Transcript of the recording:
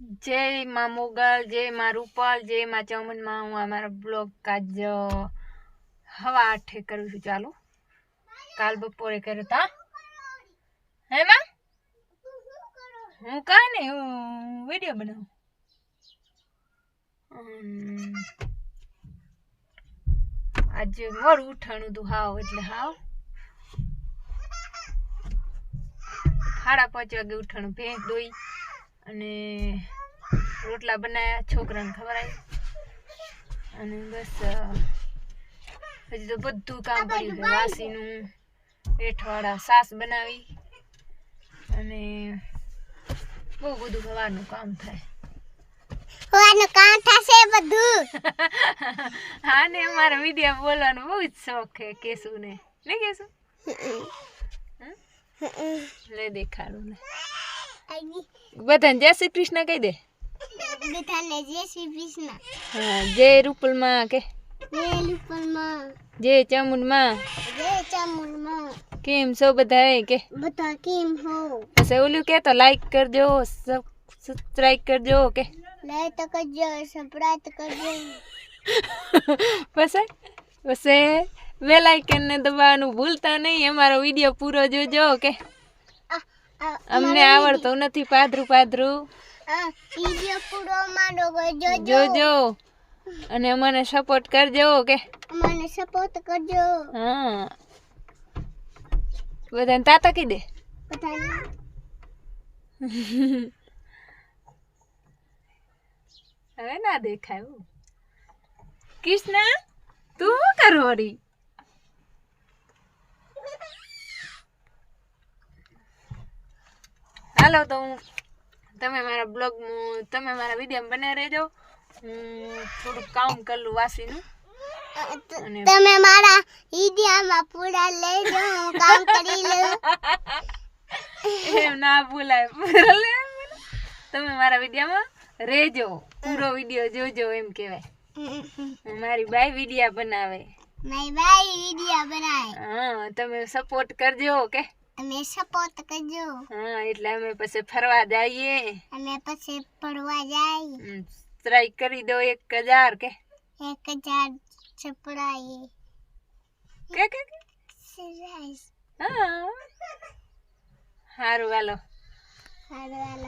जय माँ मोगल, जय माँ रूपल, जय माँ चामुंड माँ। हूँ अमारा ब्लॉग काज हवा 8 करूँ छूँ चालू। काल बपोरे कर्यो ता हे माँ हूँ काई नहीं हूँ वीडियो बनाऊँ। आज मोडું ઉઠાણું તું હાવ એટલે હાવ 5:30 વાગે ઉઠાણું ભેંસ દોઈ અને રોટલા બનાયા છોકરાને ખવડાવી અને બસ હજી તો બધું કામ પડ્યું છે વાસીનું પેઠવાળા સાસ બનાવી અને બહુ બધું સવારનું કામ થાય हाँ ने हमारा मीडिया बोलवानो बहुत शौक है केसु ने नहीं केसु ले देखाड़ू ने बधाने जय श्री कृष्ण कही दे बधाने जय श्री कृष्ण। हाँ जय रूपल माँ के जय रूपल माँ जय चामुंड माँ केम सो बधाए के बता केम हो ऐसे ओलू के तो लाइक कर दो सब्सक्राइब कर दो के लाइक तो कर दो सब्सक्राइब कर दो वैसे बेल आइकन ने दबावવાનું ભૂલતા નહીં। અમારો વિડિયો પૂરો જોજો કે અમને આવડતો નથી પાદરું વિડિયો પૂરો મારો જોજો અને અમને સપોર્ટ કરજો કે મને સપોર્ટ કરજો। હા બધાને તાતા કી દે હવે ના દેખાય कृष्णा तू करो री हेलो तो तमे मारा ब्लॉग तमे मारा वीडियो बने रहजो। थोड़ું કામ કરલું વાસીનું તમે મારા વીડિયોમાં પૂરા લેજો હું કામ કરી લઉં એમ ના ભૂલાય પૂરા લે તમે મારા વિડિયોમાં રહેજો પૂરો વિડિયો જોજો એમ કહેવાય। મારી બાઈ વિડિયા બનાવે મારી બાઈ વિડિયા બનાવે હા તમે સપોર્ટ કરજો કે તમે સપોર્ટ કરજો હા એટલે અમે પછી ફરવા જઈએ અમે પછી ફરવા જાય સ્ટ્રાઇક કરી દો 1000 કે 1000 છપડાઈએ કે સરસ હા હારું હાલો હાલો